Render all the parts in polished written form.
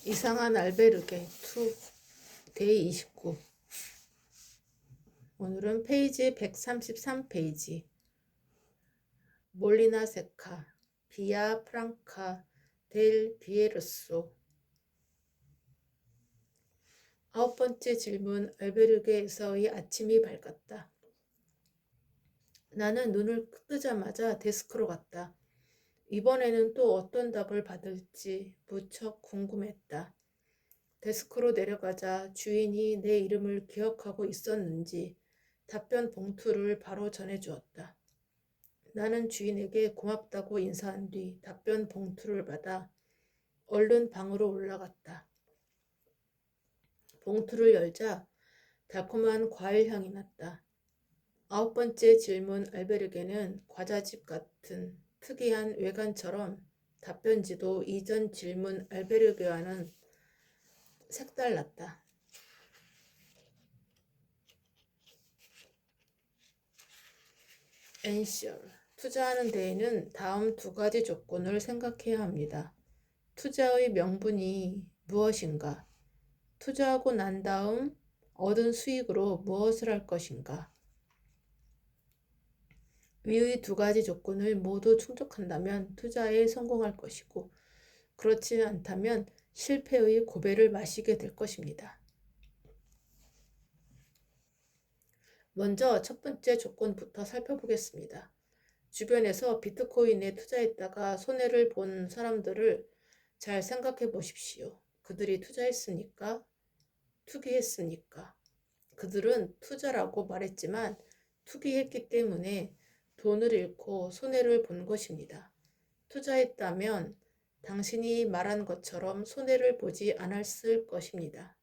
이상한 알베르게 2 데이 29. 오늘은 페이지 133페이지. 몰리나 세카 비아 프랑카 델 비에르소. 9번째 질문. 알베르게에서의 아침이 밝았다. 나는 눈을 뜨자마자 데스크로 갔다. 이번에는 또 어떤 답을 받을지 무척 궁금했다. 데스크로 내려가자 주인이 내 이름을 기억하고 있었는지 답변 봉투를 바로 전해주었다. 나는 주인에게 고맙다고 인사한 뒤 답변 봉투를 받아 얼른 방으로 올라갔다. 봉투를 열자 달콤한 과일 향이 났다. 9번째 질문. 알베르게는 과자집 같은 특이한 외관처럼 답변지도 이전 질문 알베르게와는 색달랐다. 엔셜. 투자하는 데에는 다음 2가지 조건을 생각해야 합니다. 투자의 명분이 무엇인가? 투자하고 난 다음 얻은 수익으로 무엇을 할 것인가? 위의 2가지 조건을 모두 충족한다면 투자에 성공할 것이고, 그렇지 않다면 실패의 고배를 마시게 될 것입니다. 먼저 첫 번째 조건부터 살펴보겠습니다. 주변에서 비트코인에 투자했다가 손해를 본 사람들을 잘 생각해 보십시오. 그들이 투자했습니까? 투기했습니까? 그들은 투자라고 말했지만 투기했기 때문에 돈을 잃고 손해를 본 것입니다. 투자했다면 당신이 말한 것처럼 손해를 보지 않았을 것입니다.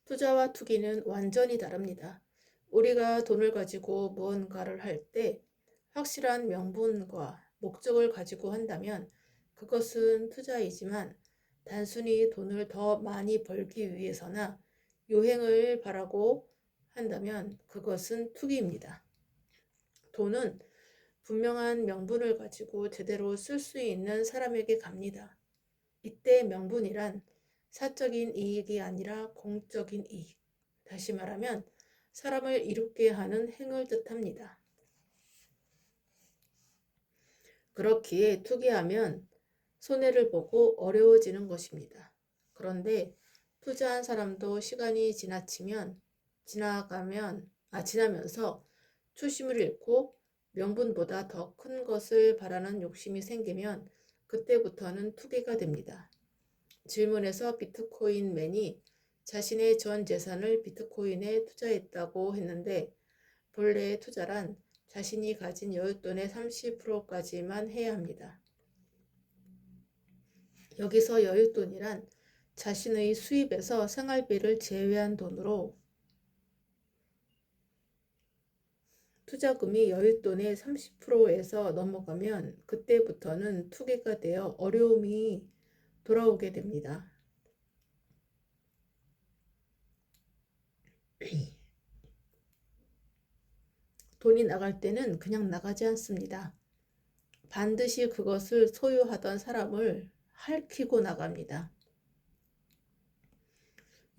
투자와 투기는 완전히 다릅니다. 우리가 돈을 가지고 무언가를 할 때 확실한 명분과 목적을 가지고 한다면 그것은 투자이지만, 단순히 돈을 더 많이 벌기 위해서나 요행을 바라고 한다면 그것은 투기입니다. 돈은 분명한 명분을 가지고 제대로 쓸 수 있는 사람에게 갑니다. 이때 명분이란 사적인 이익이 아니라 공적인 이익, 다시 말하면 사람을 이롭게 하는 행을 뜻합니다. 그렇기에 투기하면 손해를 보고 어려워지는 것입니다. 그런데 투자한 사람도 시간이 지나면서 초심을 잃고 명분보다 더 큰 것을 바라는 욕심이 생기면 그때부터는 투기가 됩니다. 질문에서 비트코인맨이 자신의 전 재산을 비트코인에 투자했다고 했는데, 본래의 투자란 자신이 가진 여윳돈의 30%까지만 해야 합니다. 여기서 여윳돈이란 자신의 수입에서 생활비를 제외한 돈으로, 투자금이 여윳돈의 30%에서 넘어가면 그때부터는 투기가 되어 어려움이 돌아오게 됩니다. 돈이 나갈 때는 그냥 나가지 않습니다. 반드시 그것을 소유하던 사람을 핥히고 나갑니다.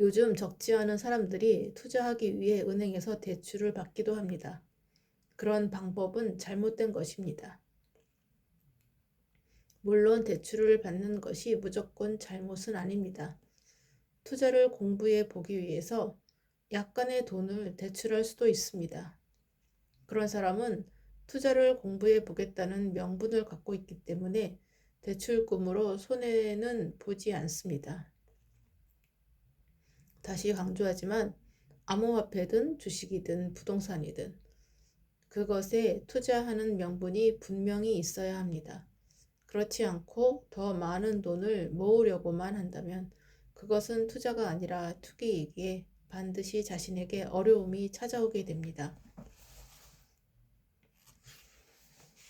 요즘 적지 않은 사람들이 투자하기 위해 은행에서 대출을 받기도 합니다. 그런 방법은 잘못된 것입니다. 물론 대출을 받는 것이 무조건 잘못은 아닙니다. 투자를 공부해 보기 위해서 약간의 돈을 대출할 수도 있습니다. 그런 사람은 투자를 공부해 보겠다는 명분을 갖고 있기 때문에 대출금으로 손해는 보지 않습니다. 다시 강조하지만 암호화폐든 주식이든 부동산이든 그것에 투자하는 명분이 분명히 있어야 합니다. 그렇지 않고 더 많은 돈을 모으려고만 한다면 그것은 투자가 아니라 투기이기에 반드시 자신에게 어려움이 찾아오게 됩니다.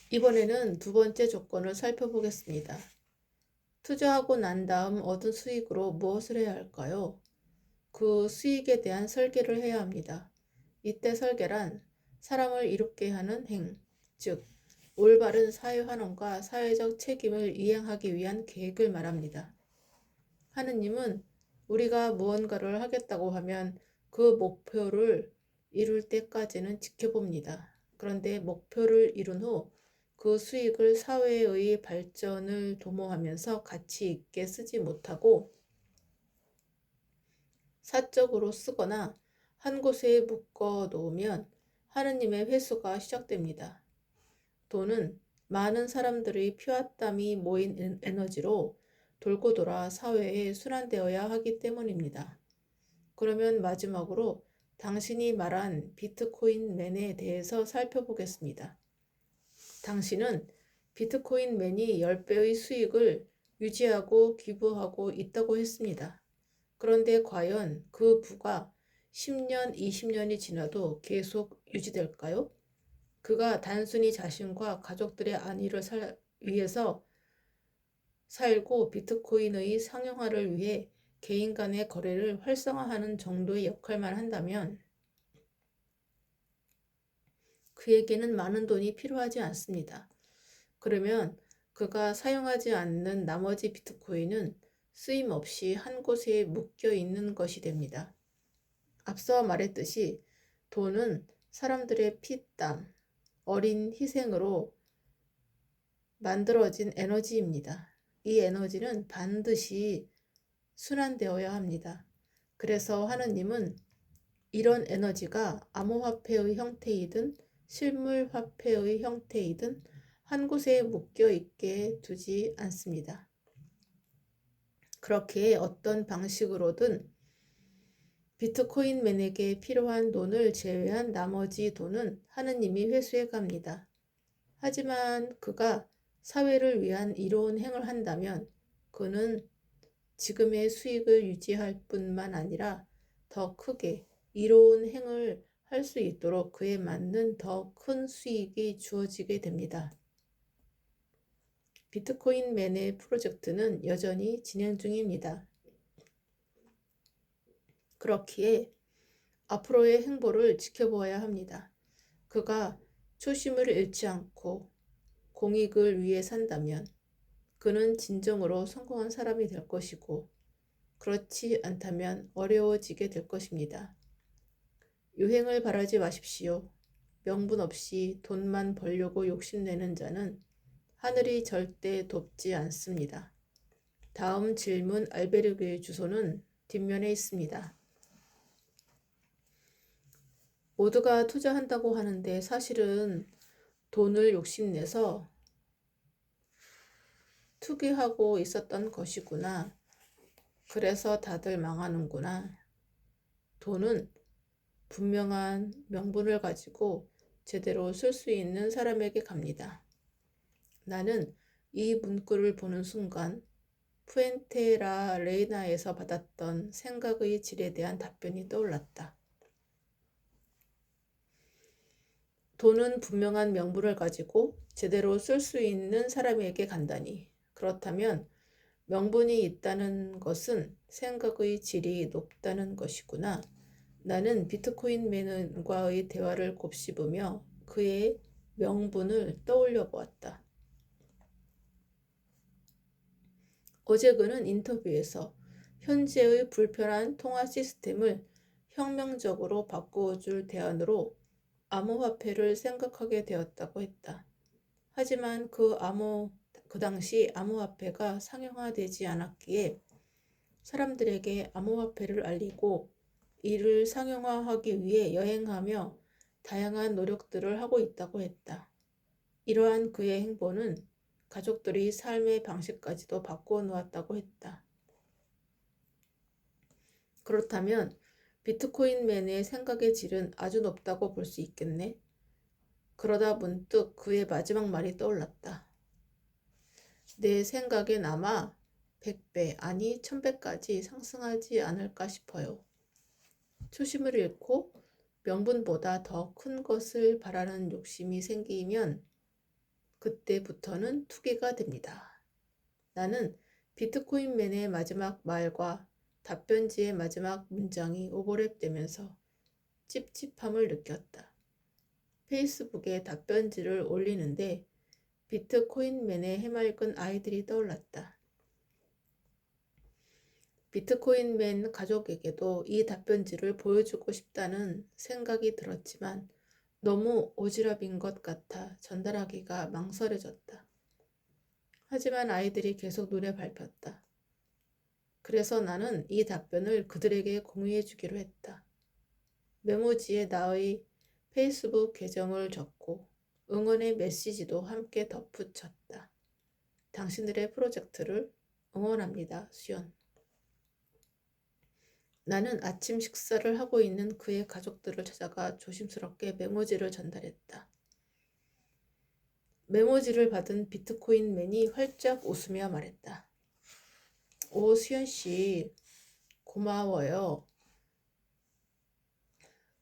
이번에는 2번째 조건을 살펴보겠습니다. 투자하고 난 다음 얻은 수익으로 무엇을 해야 할까요? 그 수익에 대한 설계를 해야 합니다. 이때 설계란 사람을 이롭게 하는 행, 즉 올바른 사회환원과 사회적 책임을 이행하기 위한 계획을 말합니다. 하느님은 우리가 무언가를 하겠다고 하면 그 목표를 이룰 때까지는 지켜봅니다. 그런데 목표를 이룬 후 그 수익을 사회의 발전을 도모하면서 가치 있게 쓰지 못하고 사적으로 쓰거나 한 곳에 묶어 놓으면 하느님의 회수가 시작됩니다. 돈은 많은 사람들의 피와 땀이 모인 에너지로 돌고 돌아 사회에 순환되어야 하기 때문입니다. 그러면 마지막으로 당신이 말한 비트코인맨에 대해서 살펴보겠습니다. 당신은 비트코인맨이 10배의 수익을 유지하고 기부하고 있다고 했습니다. 그런데 과연 그 부가 10년, 20년이 지나도 계속 유지될까요? 그가 단순히 자신과 가족들의 안위를 위해서 살고 비트코인의 상용화를 위해 개인 간의 거래를 활성화하는 정도의 역할만 한다면 그에게는 많은 돈이 필요하지 않습니다. 그러면 그가 사용하지 않는 나머지 비트코인은 쓰임 없이 한 곳에 묶여 있는 것이 됩니다. 앞서 말했듯이 돈은 사람들의 피, 땀, 어린 희생으로 만들어진 에너지입니다. 이 에너지는 반드시 순환되어야 합니다. 그래서 하느님은 이런 에너지가 암호화폐의 형태이든 실물화폐의 형태이든 한 곳에 묶여 있게 두지 않습니다. 그렇게 어떤 방식으로든 비트코인맨에게 필요한 돈을 제외한 나머지 돈은 하느님이 회수해 갑니다. 하지만 그가 사회를 위한 이로운 행을 한다면 그는 지금의 수익을 유지할 뿐만 아니라 더 크게 이로운 행을 할 수 있도록 그에 맞는 더 큰 수익이 주어지게 됩니다. 비트코인맨의 프로젝트는 여전히 진행 중입니다. 그렇기에 앞으로의 행보를 지켜보아야 합니다. 그가 초심을 잃지 않고 공익을 위해 산다면 그는 진정으로 성공한 사람이 될 것이고 그렇지 않다면 어려워지게 될 것입니다. 유행을 바라지 마십시오. 명분 없이 돈만 벌려고 욕심내는 자는 하늘이 절대 돕지 않습니다. 다음 질문 알베르그의 주소는 뒷면에 있습니다. 모두가 투자한다고 하는데 사실은 돈을 욕심내서 투기하고 있었던 것이구나. 그래서 다들 망하는구나. 돈은 분명한 명분을 가지고 제대로 쓸 수 있는 사람에게 갑니다. 나는 이 문구를 보는 순간 푸엔테라 레이나에서 받았던 생각의 질에 대한 답변이 떠올랐다. 돈은 분명한 명분을 가지고 제대로 쓸 수 있는 사람에게 간다니. 그렇다면 명분이 있다는 것은 생각의 질이 높다는 것이구나. 나는 비트코인맨과의 대화를 곱씹으며 그의 명분을 떠올려 보았다. 어제 그는 인터뷰에서 현재의 불편한 통화 시스템을 혁명적으로 바꾸어줄 대안으로 암호화폐를 생각하게 되었다고 했다. 하지만 그 당시 암호화폐가 상용화되지 않았기에 사람들에게 암호화폐를 알리고 이를 상용화하기 위해 여행하며 다양한 노력들을 하고 있다고 했다. 이러한 그의 행보는 가족들이 삶의 방식까지도 바꾸어 놓았다고 했다. 그렇다면 비트코인맨의 생각의 질은 아주 높다고 볼 수 있겠네. 그러다 문득 그의 마지막 말이 떠올랐다. 내 생각엔 아마 100배 아니 1000배까지 상승하지 않을까 싶어요. 초심을 잃고 명분보다 더 큰 것을 바라는 욕심이 생기면 그때부터는 투기가 됩니다. 나는 비트코인맨의 마지막 말과 답변지의 마지막 문장이 오버랩되면서 찝찝함을 느꼈다. 페이스북에 답변지를 올리는데 비트코인맨의 해맑은 아이들이 떠올랐다. 비트코인맨 가족에게도 이 답변지를 보여주고 싶다는 생각이 들었지만 너무 오지랖인 것 같아 전달하기가 망설여졌다. 하지만 아이들이 계속 눈에 밟혔다. 그래서 나는 이 답변을 그들에게 공유해 주기로 했다. 메모지에 나의 페이스북 계정을 적고 응원의 메시지도 함께 덧붙였다. 당신들의 프로젝트를 응원합니다. 수연. 나는 아침 식사를 하고 있는 그의 가족들을 찾아가 조심스럽게 메모지를 전달했다. 메모지를 받은 비트코인맨이 활짝 웃으며 말했다. 오, 수연씨, 고마워요.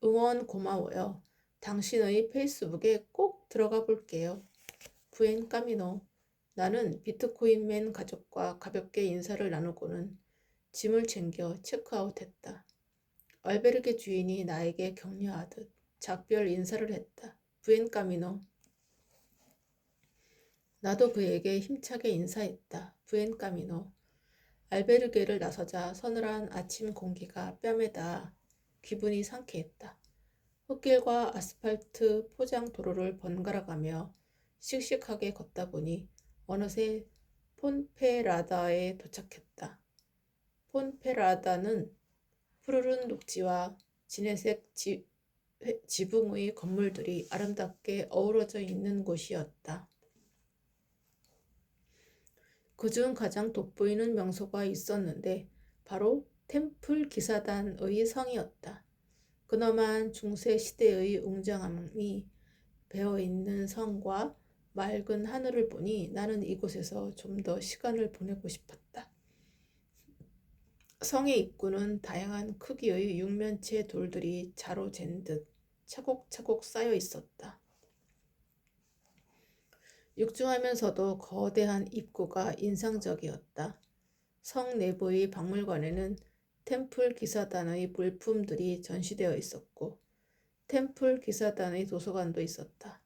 응원 고마워요. 당신의 페이스북에 꼭 들어가 볼게요. 부엔 까미노. 나는 비트코인맨 가족과 가볍게 인사를 나누고는 짐을 챙겨 체크아웃했다. 알베르게 주인이 나에게 격려하듯 작별 인사를 했다. 부엔 까미노. 나도 그에게 힘차게 인사했다. 부엔 까미노. 알베르게를 나서자 서늘한 아침 공기가 뺨에 닿아 기분이 상쾌했다. 흙길과 아스팔트 포장 도로를 번갈아가며 씩씩하게 걷다 보니 어느새 폰페라다에 도착했다. 폰페라다는 푸르른 녹지와 진회색 지붕의 건물들이 아름답게 어우러져 있는 곳이었다. 그중 가장 돋보이는 명소가 있었는데 바로 템플 기사단의 성이었다. 근엄한 중세 시대의 웅장함이 배어있는 성과 맑은 하늘을 보니 나는 이곳에서 좀 더 시간을 보내고 싶었다. 성의 입구는 다양한 크기의 육면체 돌들이 자로 잰 듯 차곡차곡 쌓여 있었다. 육중하면서도 거대한 입구가 인상적이었다. 성 내부의 박물관에는 템플 기사단의 물품들이 전시되어 있었고 템플 기사단의 도서관도 있었다.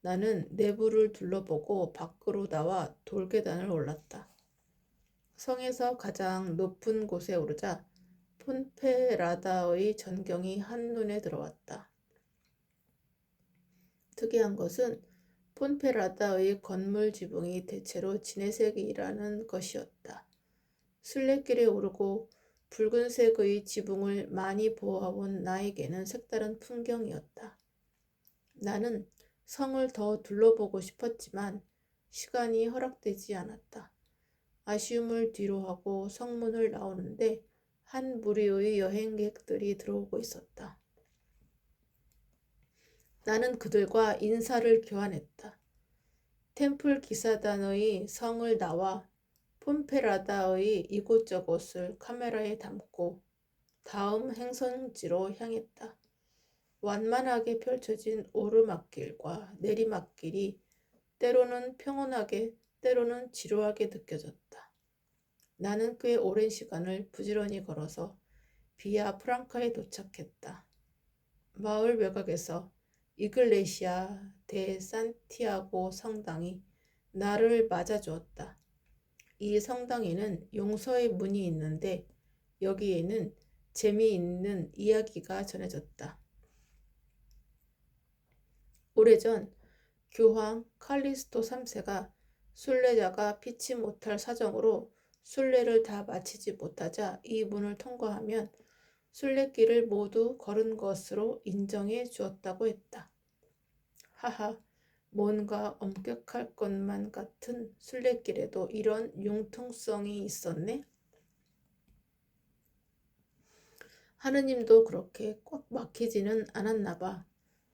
나는 내부를 둘러보고 밖으로 나와 돌계단을 올랐다. 성에서 가장 높은 곳에 오르자 폰페라다의 전경이 한눈에 들어왔다. 특이한 것은 폰페라다의 건물 지붕이 대체로 진회색이라는 것이었다. 순례길에 오르고 붉은색의 지붕을 많이 보아온 나에게는 색다른 풍경이었다. 나는 성을 더 둘러보고 싶었지만 시간이 허락되지 않았다. 아쉬움을 뒤로하고 성문을 나오는데 한 무리의 여행객들이 들어오고 있었다. 나는 그들과 인사를 교환했다. 템플 기사단의 성을 나와 폰페라다의 이곳저곳을 카메라에 담고 다음 행선지로 향했다. 완만하게 펼쳐진 오르막길과 내리막길이 때로는 평온하게 때로는 지루하게 느껴졌다. 나는 꽤 오랜 시간을 부지런히 걸어서 비아 프랑카에 도착했다. 마을 외곽에서 이글레시아 데 산티아고 성당이 나를 맞아주었다. 이 성당에는 용서의 문이 있는데 여기에는 재미있는 이야기가 전해졌다. 오래전 교황 칼리스토 3세가 순례자가 피치 못할 사정으로 순례를 다 마치지 못하자 이 문을 통과하면 순례길을 모두 걸은 것으로 인정해 주었다고 했다. 하하, 뭔가 엄격할 것만 같은 순례길에도 이런 융통성이 있었네. 하느님도 그렇게 꽉 막히지는 않았나 봐.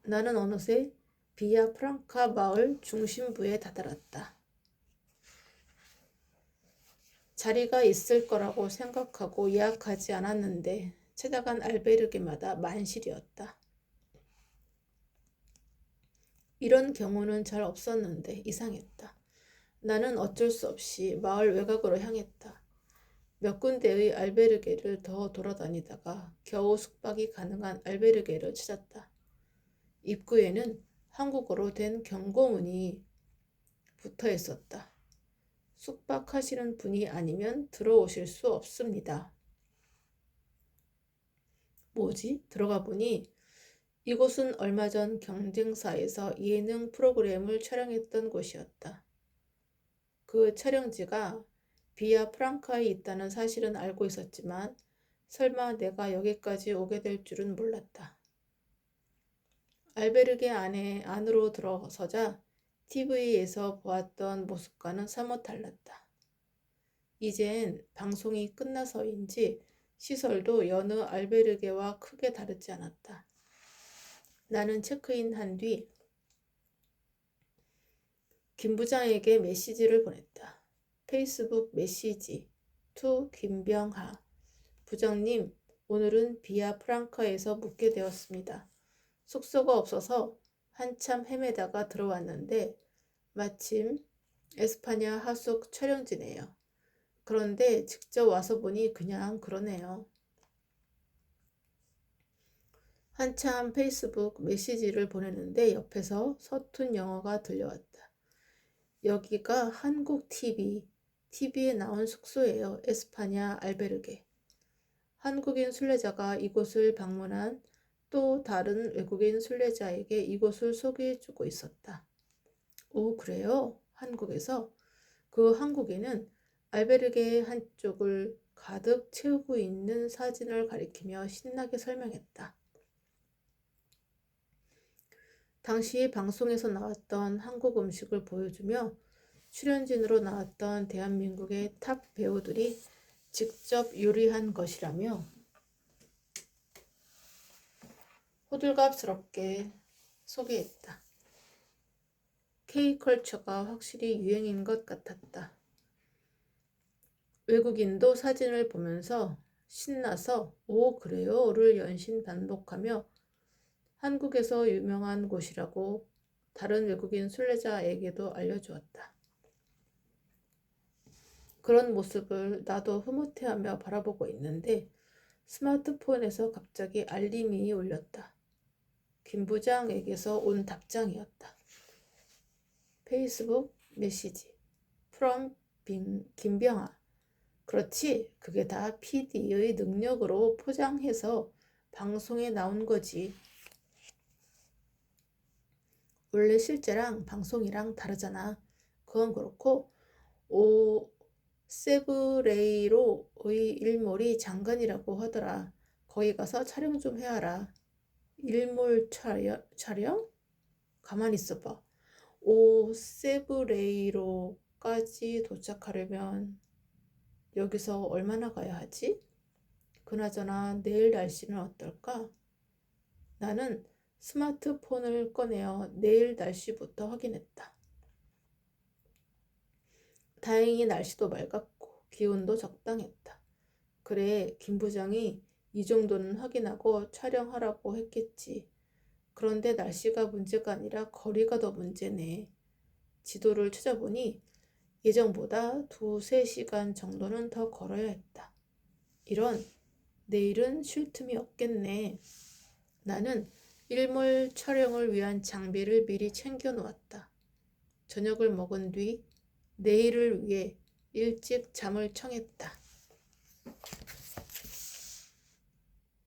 나는 어느새 비아 프랑카 마을 중심부에 다다랐다. 자리가 있을 거라고 생각하고 예약하지 않았는데 찾아간 알베르게마다 만실이었다. 이런 경우는 잘 없었는데 이상했다. 나는 어쩔 수 없이 마을 외곽으로 향했다. 몇 군데의 알베르게를 더 돌아다니다가 겨우 숙박이 가능한 알베르게를 찾았다. 입구에는 한국어로 된 경고문이 붙어 있었다. 숙박하시는 분이 아니면 들어오실 수 없습니다. 뭐지? 들어가 보니 이곳은 얼마 전 경쟁사에서 예능 프로그램을 촬영했던 곳이었다. 그 촬영지가 비아 프랑카에 있다는 사실은 알고 있었지만 설마 내가 여기까지 오게 될 줄은 몰랐다. 알베르게 안으로 들어서자 TV에서 보았던 모습과는 사뭇 달랐다. 이젠 방송이 끝나서인지 시설도 여느 알베르게와 크게 다르지 않았다. 나는 체크인한 뒤 김 부장에게 메시지를 보냈다. 페이스북 메시지 투 김병하. 부장님, 오늘은 비아 프랑카에서 묵게 되었습니다. 숙소가 없어서 한참 헤매다가 들어왔는데 마침 에스파냐 하숙 촬영지네요. 그런데 직접 와서 보니 그냥 그러네요. 한참 페이스북 메시지를 보내는데 옆에서 서툰 영어가 들려왔다. 여기가 한국 TV에 나온 숙소예요. 에스파냐 알베르게. 한국인 순례자가 이곳을 방문한 또 다른 외국인 순례자에게 이곳을 소개해주고 있었다. 오, 그래요? 한국에서? 그 한국인은 알베르게의 한쪽을 가득 채우고 있는 사진을 가리키며 신나게 설명했다. 당시 방송에서 나왔던 한국 음식을 보여주며 출연진으로 나왔던 대한민국의 탑 배우들이 직접 요리한 것이라며 호들갑스럽게 소개했다. K컬처가 확실히 유행인 것 같았다. 외국인도 사진을 보면서 신나서 오, 그래요?를 연신 반복하며 한국에서 유명한 곳이라고 다른 외국인 순례자에게도 알려주었다. 그런 모습을 나도 흐뭇해하며 바라보고 있는데 스마트폰에서 갑자기 알림이 울렸다. 김 부장에게서 온 답장이었다. 페이스북 메시지 from 김병하. 그렇지, 그게 다 PD의 능력으로 포장해서 방송에 나온 거지. 원래 실제랑 방송이랑 다르잖아. 그건 그렇고 세브레이로의 일몰이 장관이라고 하더라. 거기 가서 촬영 좀 해와라. 일몰 촬영? 가만히 있어봐. 세브레이로까지 도착하려면 여기서 얼마나 가야 하지? 그나저나 내일 날씨는 어떨까? 나는 스마트폰을 꺼내어 내일 날씨부터 확인했다. 다행히 날씨도 맑았고 기온도 적당했다. 그래, 김 부장이 이 정도는 확인하고 촬영하라고 했겠지. 그런데 날씨가 문제가 아니라 거리가 더 문제네. 지도를 찾아보니 예정보다 2-3시간 정도는 더 걸어야 했다. 이런, 내일은 쉴 틈이 없겠네. 나는 일몰 촬영을 위한 장비를 미리 챙겨 놓았다. 저녁을 먹은 뒤 내일을 위해 일찍 잠을 청했다.